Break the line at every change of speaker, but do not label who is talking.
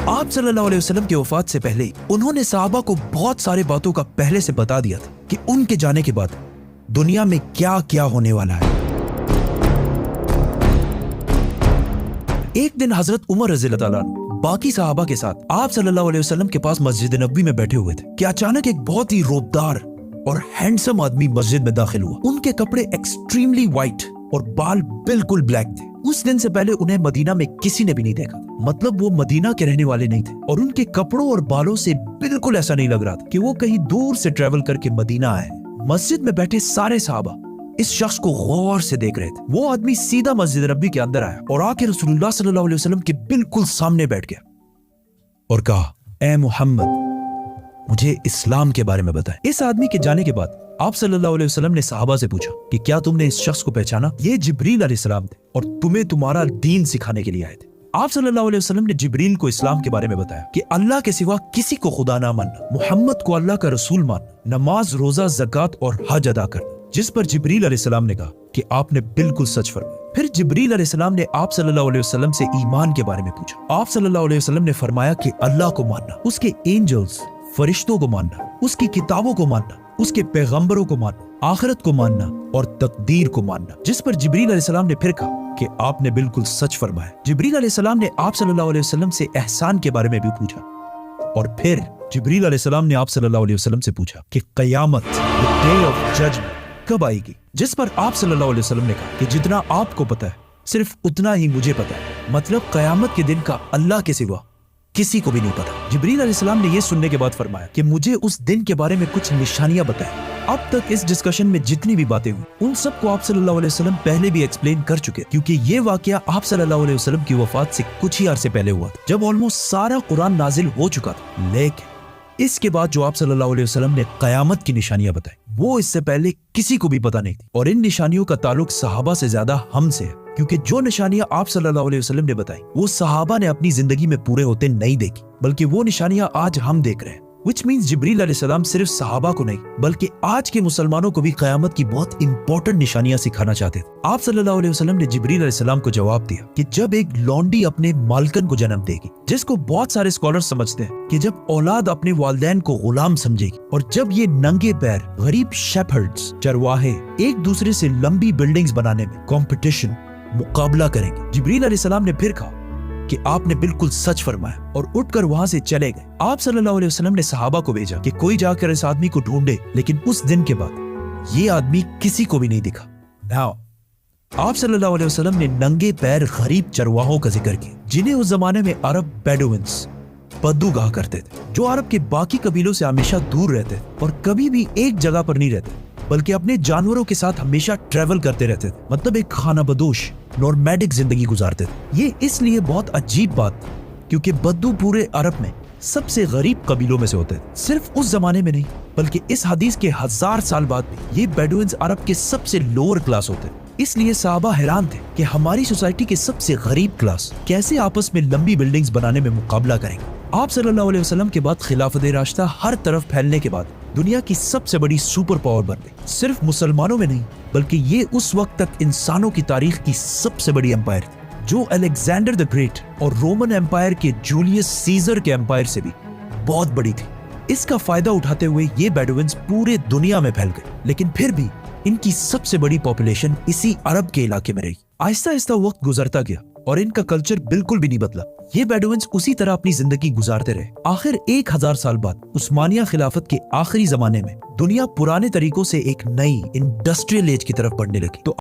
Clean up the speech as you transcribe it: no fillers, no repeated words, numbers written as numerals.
आप सल्लल्लाहु अलैहि वसल्लम की वफात से पहले उन्होंने सहाबा को बहुत सारे बातों का पहले से बता दिया था कि उनके जाने के बाद दुनिया में क्या क्या होने वाला है। एक दिन हजरत उमर रज़ी अल्लाह ताला अन्हु बाकी सहाबा के साथ आप सल्लल्लाहु अलैहि वसल्लम के पास मस्जिद नबवी में बैठे हुए थे कि अचानक एक बहुत ही रोबदार और हैंडसम आदमी मस्जिद में दाखिल हुआ। उनके कपड़े एक्सट्रीमली व्हाइट और बाल बिल्कुल ब्लैक थे। उस दिन से पहले उन्हें मदीना में किसी ने भी नहीं देखा, मतलब वो मदीना के रहने वाले नहीं थे और उनके कपड़ों और बालों से बिल्कुल ऐसा नहीं लग रहा था कि वो कहीं दूर से ट्रेवल करके मदीना आए। मस्जिद में बैठे सारे सहाबा इस शख्स को गौर से देख रहे थे। वो आदमी सीधा मस्जिद नबी के अंदर आया और आके रसूलुल्लाह सल्लल्लाहु अलैहि वसल्लम के बिल्कुल सामने बैठ गया और कहा, ए मोहम्मद, मुझे इस्लाम के बारे में बताएं। इस आदमी के जाने के बाद आप सल्लल्लाहु अलैहि वसल्लम ने सहाबा से पूछा कि क्या तुमने इस शख्स को पहचाना? ये जिब्रील अलैहिस्सलाम थे और तुम्हें तुम्हारा दीन सिखाने के लिए आए थे। आप सल्लल्लाहु अलैहि वसल्लम ने जिब्रील को इस्लाम के बारे में बताया कि अल्लाह के सिवा किसी को खुदा ना मानना, मोहम्मद को अल्लाह का रसूल मानना, नमाज, रोजा, ज़कात और हज अदा करना। जिस पर जिब्रील अलैहिस्सलाम ने कहा कि आपने बिल्कुल सच फरमाया। फिर जिब्रील अलैहिस्सलाम ने आप सल्लल्लाहु अलैहि वसल्लम से ईमान के बारे में पूछा। आप सल्लल्लाहु अलैहि वसल्लम ने फरमाया कि अल्लाह को मानना, उसके एंजल्स, फरिश्तों को मानना, उसकी किताबों को मानना, उसके पैगंबरों को मानना, आखिरत को मानना और तकदीर को मानना। जिस पर जिब्रील अलैहिस्सलाम ने फिर कहा कि आपने बिल्कुल सच फरमाया। जिब्रील अलैहिस्सलाम ने आप सल्लल्लाहु अलैहि वसल्लम से एहसान के बारे में भी पूछा और फिर जिब्रील अलैहिस्सलाम ने आप सल्लल्लाहु अलैहि वसल्लम से पूछा कि क़यामत, द डे ऑफ जजमेंट, कब आएगी? जिस पर आप सल्लल्लाहु अलैहि वसल्लम ने कहा कि जितना आपको पता है सिर्फ उतना ही मुझे पता है, मतलब क़यामत के दिन का अल्लाह के सिवा किसी को भी नहीं पता। जिब्रील अलैहिस्सलाम ने यह सुनने के बाद फरमाया कि मुझे उस दिन के बारे में कुछ निशानियां बताएं। अब तक इस डिस्कशन में जितनी भी बातें हुई उन सबको आप सल्लल्लाहु अलैहि वसल्लम पहले भी एक्सप्लेन कर चुके, क्योंकि ये वाकया आप सल्लल्लाहु अलैहि वसल्लम की वफात से कुछ ही अरसे पहले हुआ था, जब ऑलमोस्ट सारा कुरान नाजिल हो चुका था। लेकिन इसके बाद जो आप सल्लल्लाहु अलैहि वसल्लम ने कयामत की निशानियां बताई, वो इससे पहले किसी को भी पता नहीं थी। और इन निशानियों का ताल्लुक सहाबा से ज्यादा हमसे है, क्योंकि जो निशानियां आप सल्लल्लाहु अलैहि वसल्लम ने बताई वो सहाबा ने अपनी जिंदगी में पूरे होते नहीं देखी, बल्कि वो निशानियां आज हम देख रहे हैं। Which means जिब्रील अलैहिस्सलाम सिर्फ सहाबा को नहीं बल्कि आज के मुसलमानों को भी क़यामत की बहुत इंपॉर्टेंट निशानियां सिखाना चाहते थे। आप सल्लल्लाहु अलैहि वसल्लम ने जिब्रील अलैहिस्सलाम को जवाब दिया कि जब एक लौंडी अपने मालकन को जन्म देगी, जिसको बहुत सारे स्कॉलर्स समझते हैं कि जब औलाद अपने वालिदैन को गुलाम समझेगी, और जब ये नंगे पैर गरीब शेफर्ड्स, चरवाहे एक दूसरे से लंबी बिल्डिंग्स बनाने में कंपटीशन, मुकाबला करेंगे। जिब्रील अलैहिस्सलाम ने फिर कहा कि आपने बिल्कुल सच फरमाया और उठकर वहां से चले गए। आप सल्लल्लाहु अलैहि वसल्लम ने सहाबा को भेजा कि कोई जाकर इस आदमी को ढूंढे, लेकिन उस दिन के बाद ये आदमी किसी को भी नहीं दिखा। Now, आप सल्लल्लाहु अलैहि वसल्लम ने नंगे पैर गरीब चरवाहों का जिक्र किया, जिन्हें उस जमाने में अरब बेडुइन्स, बद्दू कहा करते थे, जो अरब के बाकी कबीलों से हमेशा दूर रहते थे और कभी भी एक जगह पर नहीं रहते, बल्कि अपने जानवरों के साथ हमेशा ट्रेवल करते रहते थे, मतलब एक खाना बदोश नॉर्मैडिक जिंदगी गुजारते थे। ये इसलिए बहुत अजीब बात क्योंकि बद्दू पूरे अरब में सबसे गरीब कबीलों में से होते थे। सिर्फ उस जमाने में नहीं बल्कि इस हदीस के 1000 साल बाद भी ये बेडुइन्स अरब के सबसे लोअर क्लास होते थे। इसलिए सहाबा हैरान थे कि हमारी सोसाइटी के सबसे गरीब क्लास कैसे आपस में लंबी बिल्डिंग्स बनाने में मुकाबला करेंगे। आप सल्लल्लाहु अलैहि वसल्लम के बाद खिलाफत राशिदा हर तरफ फैलने के बाद दुनिया की सबसे बड़ी सुपर पावर बन गई। सिर्फ मुसलमानों में नहीं बल्कि ये उस वक्त तक इंसानों की तारीख की सबसे बड़ी एम्पायर थी, जो अलेक्जेंडर द ग्रेट और रोमन एम्पायर के जूलियस सीजर के एम्पायर से भी बहुत बड़ी थी। इसका फायदा उठाते हुए ये बेडुइन्स पूरे दुनिया में फैल गए, लेकिन फिर भी इनकी सबसे बड़ी पॉपुलेशन इसी अरब के इलाके में रही। आहिस्ता आहिस्ता वक्त गुजरता गया और इनका कल्चर बिल्कुल भी नहीं बदला। ये बेडुइन्स उसी तरह अपनी जिंदगी गुजारते रहे। आखिर 1000 साल बाद उस्मानिया खिलाफत के आखिरी जमाने में दुनिया पुराने तरीकों से एक नई इंडस्ट्रियल एज की तरफ बढ़ने लगी। तो